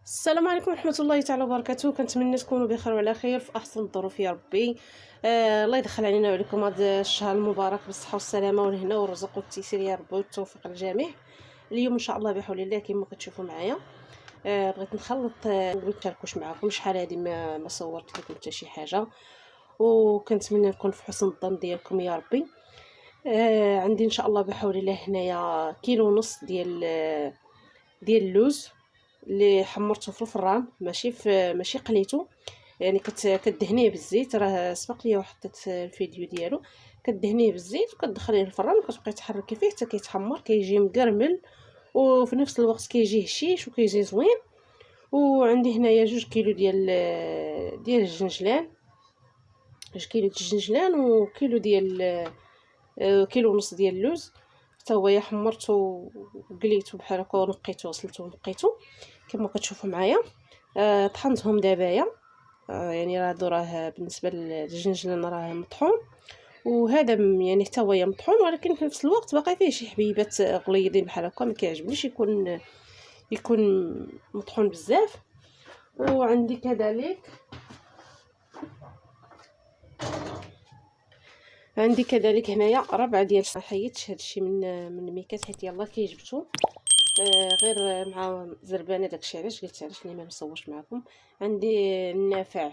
السلام عليكم ورحمة الله تعالى وبركاته. كنتمنى تكونوا بخير وعلى خير في احسن الظروف يا ربي. الله يدخل علينا وعليكم هذا الشهر المبارك بالصحة والسلامة والهنا والرزق والتيسير يا رب والتوفيق للجميع. اليوم ان شاء الله بحول الله كما كتشوفوا معايا بغيت نخلط، بغيت نشاركوش معكم. شحال هادي ما صورت لكم حتى شي حاجة، وكنتمنى نكون في حسن الظن ديالكم يا ربي. عندي ان شاء الله بحول الله هنايا كيلو ونص ديال اللوز اللي حمرته في الفران، ماشي قليته، يعني كدهنيه بالزيت. راه سبق لي وحطيت الفيديو ديالو. كدهنيه بالزيت وكتدخليه للفران وكتبقاي تحركي فيه حتى كيتحمر، كيجي مقرمل وفي نفس الوقت كيجي هشيش وكيجي زوين. وعندي هنايا 2 كيلو ديال الجنجلان، 2 كيلو ديال الجنجلان وكيلو ديال كيلو ونص ديال اللوز. حتى هو حمرته وقليته بحال هكا ونقيته وغسلته ونقيته كما كتشوفوا معايا. طحنتهم دابايا. يعني راه بالنسبه للجنجلان راه مطحون، وهذا يعني حتى هو مطحون، ولكن في نفس الوقت باقي فيه شي حبيبات غليظين بحال هكا. ما كيعجبنيش يكون مطحون بزاف. وعندي كذلك هنايا 4 ديال حيدت هادشي من الميكات حيت يلاه كيجبتو. غير مع زربانه داكشي علاش قلت علاش ما نصورش معكم. عندي النافع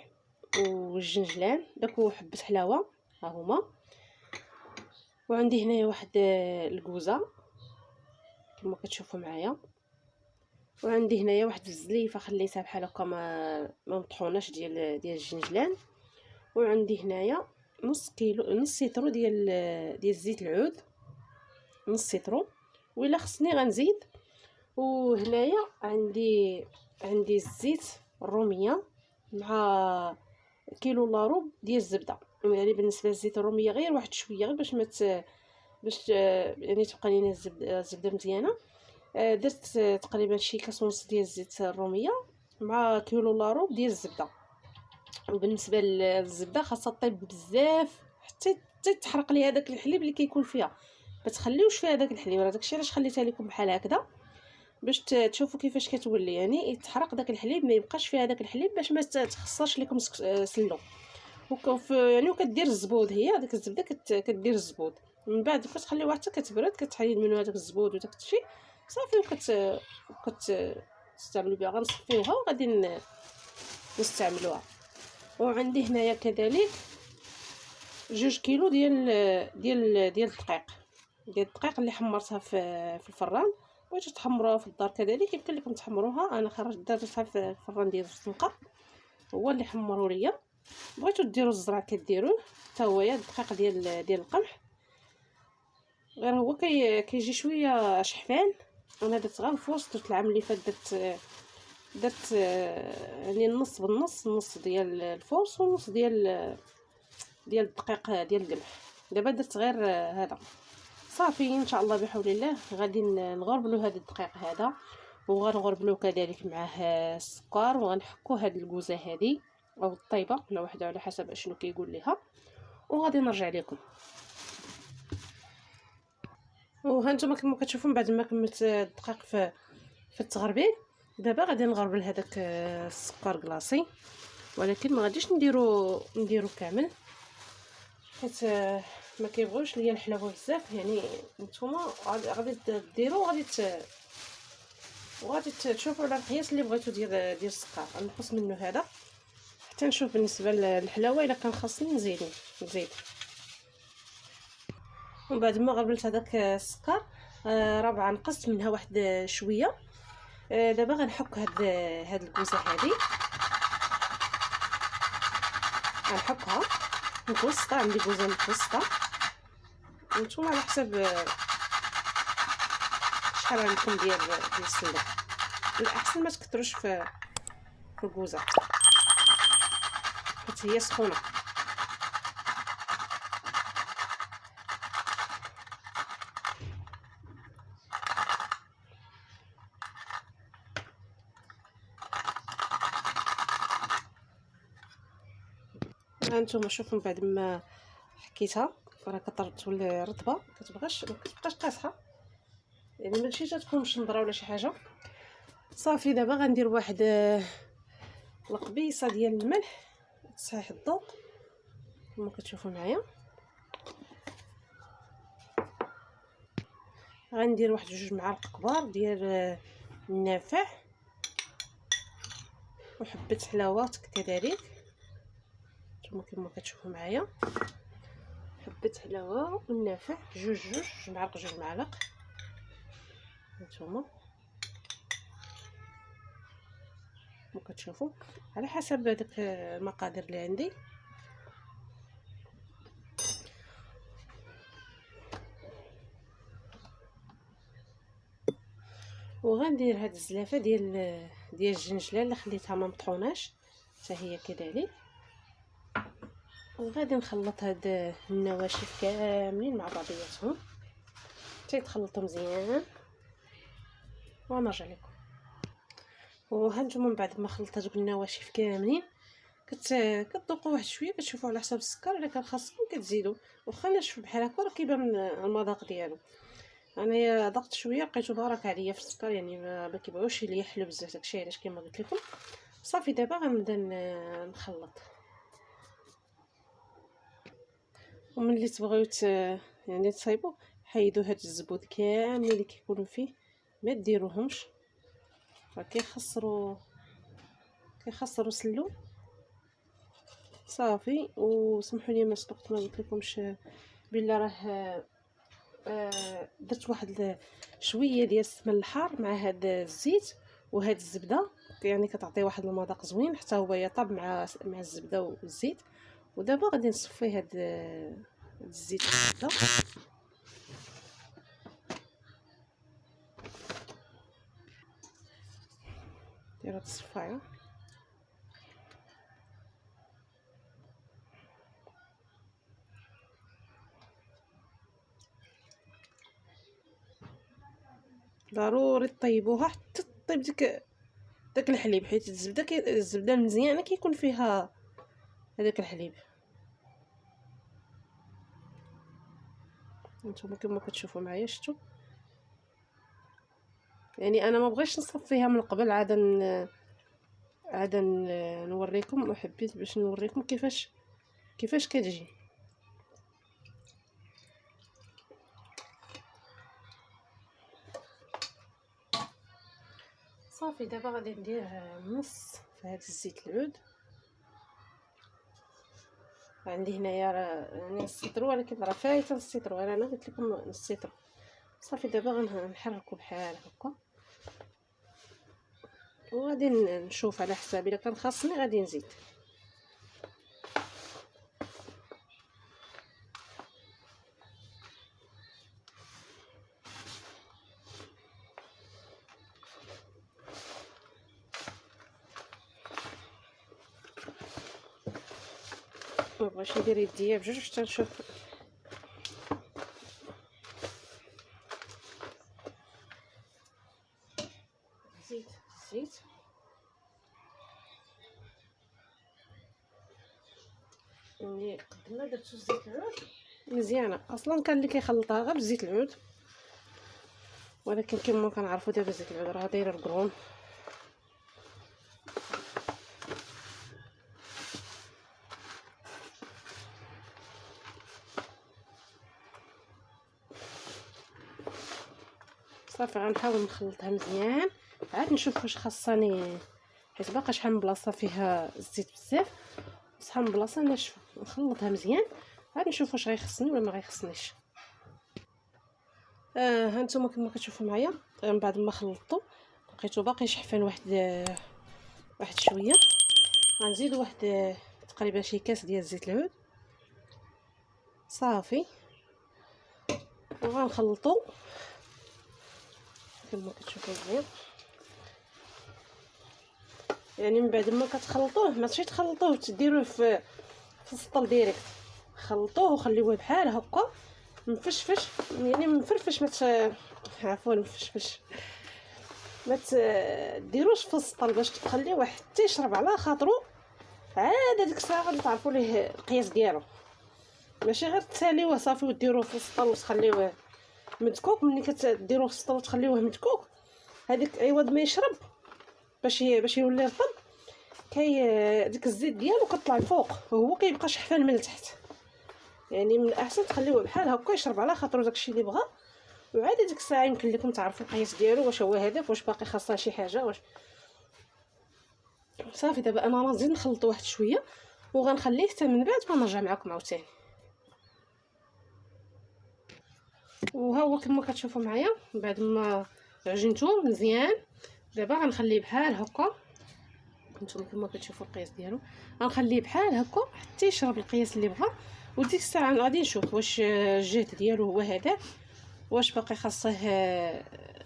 والجنجلان داك وحبه حلاوه ها هما. وعندي هنايا واحد الكوزه كما كتشوفوا معايا. وعندي هنايا واحد الزليفه خليتها بحال هكا ما مطحوناش ديال الجنجلان. وعندي هنايا نص سيترو ديال زيت العود، نص سيترو، وإلا خصني غنزيد. وهنايا عندي الزيت الروميه مع كيلو الا ربع ديال الزبده. يعني بالنسبه للزيت الروميه غير واحد شويه، غير باش يعني تبقى لينا الزبده مزيانه. درت تقريبا شي كاس ونص ديال الزيت الروميه مع كيلو الا ربع ديال الزبده. وبالنسبه للزبده خاصها طيب بزاف حتى تحرق ليها داك الحليب اللي كيكون فيها. ما تخليوش فيها داك الحليب، راه داكشي علاش خليتها لكم بحال هكذا، باش تشوفوا كيفاش كتولي. يعني يتحرق داك الحليب، ما يبقاش فيها داك الحليب باش ما تخسرش لكم سلو. يعني وكدير الزبود، هي ديك الزبده كدير الزبود من بعد كتخليوها حتى كتبرد، كتحيد منها داك الزبود وداك الشيء صافي. تستعملوا بها. غنصفيوها وغادي نستعملوها. وعندي هنايا كذلك 2 كيلو ديال الدقيق اللي حمرتها في الفران. بغيتو تحمروها في الدار كذلك يمكن لكم تحمروها. انا درتها في الفران ديال الزنقه، هو اللي حمروا ليا. بغيتو ديروا الزرع كديروه حتى هو الدقيق ديال القمح، غير هو كيجي شويه شحفان. انا درت غير في وسط العام اللي فات، درت يعني النص بالنص، نص ديال الفورس ونص ديال الدقيق ديال القمح. دابا درت غير هذا صافي. ان شاء الله بحول الله غادي نغربلو هذا الدقيق هذا، وغنغربلو كذلك معاه السكر، وغنحكو هاد الكوزه هذه او الطيبه كل وحده على حسب اشنو كيقول ليها. وغادي نرجع لكم. وهانتوما كما كتشوفوا من بعد ما كملت الدقيق في التغربيل، دابا غادي نغربل هذاك السكر كلاصي، ولكن ما غاديش نديرو كامل حيت ما كيبغيوش ليا الحلاوه بزاف. يعني نتوما غادي ديروا وغادي تشوفوا على القياس اللي بغيتو ديال السكر. غنقص منه هذا حتى نشوف بالنسبه للحلاوه الا كان خاصني نزيد. ومن بعد ما غربلت هذاك السكر راه نقصت منها واحد شويه. دابا غنحك هاد الكوزه هذه، غنحكها متوسطه. عندي كوزه متوسطه، نتوما على حسب شحال عندكم ديال السلة. الاحسن ما تكثروش في الكوزه حيت هي سخونه. هانتوما شوفوا من بعد ما حكيتها راه كتولي رطبه، ما كتبقاش قاصحه. يعني ماشي تكون مشندره ولا شي حاجه. صافي دابا غندير واحد القبيصه ديال الملح تصحيح الذوق كما كتشوفوا معايا. غندير واحد 2 معالق كبار ديال النافع وحبه حلاوه كذلك نتوما كما كتشوفوا معايا. حبه حلاوه والنافع جوج معالق نتوما كما كتشوفوا على حسب هذاك المقادير اللي عندي. وغندير هاد الزلافه ديال الجنجله اللي خليتها ما مطحوناش حتى هي كذلك. وغادي نخلط هاد النواشف كاملين مع بعضياتهم حتى يتخلطوا مزيان ونرجع لكم. وهانتوما من بعد ما خلطت هذوك النواشف كاملين كتذوقوا واحد شويه كتشوفوا على حساب السكر. الا كان خاصكم كتزيدوا، واخا ناشف بحال هكا راه كيبان المذاق ديالو. انايا ضغط شويه لقيتو بارك عليا في السكر، يعني ما كيبغيوش ليا حلو بزاف داكشي علاش كما قلت لكم. صافي دابا غنبدا نخلط. وملي تبغيو يعني تصايبوا حيدوا هاد الزبود كامل اللي كيكونوا فيه، ما ديروهمش راه كيخسروا سلو. صافي وسمحوا لي ما صدقت ما قلت لكمش بلا راه درت واحد شويه ديال السمن الحار مع هاد الزيت وهاد الزبده، يعني كتعطي واحد المذاق زوين حتى هو يطاب مع الزبده والزيت. ودابا غادي نصفي هاد الزيت والزبده ديال هاد الصفايه. ضروري طيبوها حتى طيب داك الحليب، حيت الزبده المزيانه كيكون فيها هذاك الحليب. نتوما كما كتشوفوا معايا شفتوا، يعني انا ما بغيتش نصفيها من قبل، عاده نوريكم، وحبيت باش نوريكم كيفاش كتجي. صافي دابا غادي ندير نص في هذا الزيت العود. عندي هنايا يعني السيترو، ولكن راه فايته السيترو، انا قلت لكم السيترو. صافي دابا غنحركو بحال هكا، وغادي نشوف على حسابي الا كان خاصني غادي نزيد. مبغيتش ندير يديا بجوج حتى نشوف. زيت ملي قد ما درتو الزيت العود مزيانه. اصلا كان اللي كيخلطها غير بزيت العود، ولكن كما كنعرفوا دابا زيت العود راه داير القرون. صافي غنحاول نخلطها مزيان، عاد نشوف واش خاصني، حيت باقا شحال من بلاصه فيها الزيت بزاف وشحال من بلاصه ناشفه. نخلطها مزيان عاد نشوف واش غيخصني ولا ما غيخصنيش. هانتوما كما كتشوفوا معايا من بعد ما خلطته لقيتو باقي شحفان واحد شويه. غنزيدو واحد تقريبا شي كاس ديال زيت العود. صافي وغنخلطو كما كتشوفوا معايا. يعني من بعد ما كتخلطوه ماشي تخلطوه تديروه في السطل ديريكت، خلطوه وخليوه بحال هكا مفشفش، يعني مفرفش، عفوا مفشفش، ما تديروش في السطل باش تخليوه حتى يشرب على خاطرو. عاد ديك الساعه غادي تعرفوا ليه القياس ديالو، ماشي غير تساليوه صافي وديروه في السطل وتخليوه مدكوك. ملي كتديروه في السطل وتخليوه مدكوك، هذيك عوض ما يشرب باش يولي رطب، ديك الزيت ديالو كطلع الفوق وهو كيبقى شحفان من التحت. يعني من الاحسن تخليوه بحال هكا يشرب على خاطرو داكشي اللي بغا. وعادي ديك الساعه يمكن لكم تعرفوا القياس ديالو، واش هو هذاك، واش باقي خاصه شي حاجه، واش صافي. دابا انا غنزيد نخلط واحد شويه وغنخليه حتى من بعد ما نرجع معكم عاوتاني. وها هو كما كتشوفوا معايا بعد ما عجنته مزيان، دابا غنخليه بحال هكا. نتوما كما كتشوفوا القياس ديالو غنخليه بحال هكا حتى يشرب القياس اللي بغا. وديك الساعه غادي نشوف واش الجهد ديالو هو هذا، واش باقي خاصه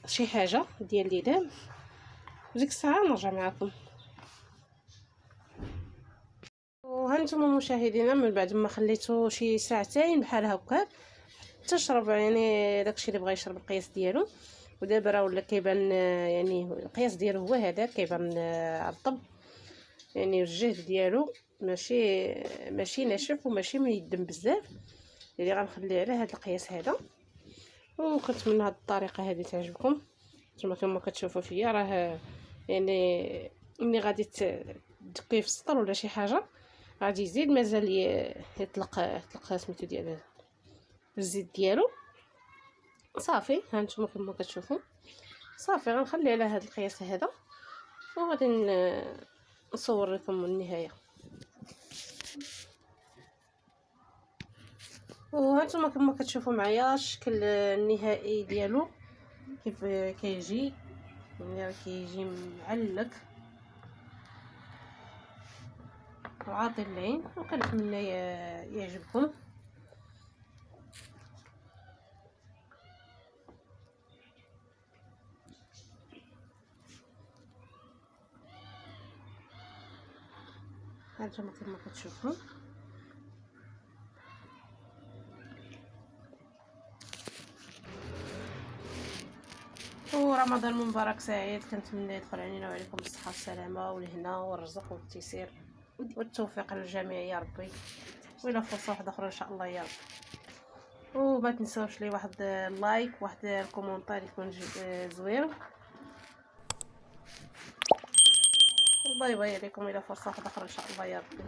شي حاجه ديال الليدام. وديك الساعه نرجع معكم. وها نتوما مشاهدينا من بعد ما خليته شي ساعتين بحال هكا تشرب، يعني داكشي اللي بغا يشرب القياس ديالو. ودابا راه ولا كيبان، يعني القياس ديالو هو هذا، كيبان عطب. يعني الجهد ديالو ماشي ناشف وماشي ميدم بزاف. يعني غنخليه على هذا القياس هذا. وكنتمنى هذه الطريقه هذه تعجبكم. نتوما كما كتشوفوا فيا راه يعني ملي غادي تدقيه في السطر ولا شي حاجه غادي يزيد مازال يطلق سميتو ديال الزيت ديالو. صافي ها نتوما كما كتشوفوا صافي. غنخلي على هذا القياس هذا وغادي نصور لكم النهايه. وهانتوما كما كتشوفوا معايا الشكل النهائي ديالو كيف كيجي. يعني كيجي معلق وعاطي اللعين، وكنتمنى يعجبكم. هانتوما كما كتشوفوا ورمضان مبارك سعيد. كنتمنى يدخل علينا وعليكم بالصحه والسلامه والهنا والرزق والتيسير والتوفيق للجميع يا ربي. والى فرصه واحده اخرى ان شاء الله يا رب. وما تنساوش لي واحد اللايك، واحد الكومونتير يكون زوين. باي باي عليكم، الى فرصه واحده اخرى ان شاء الله يا ربي.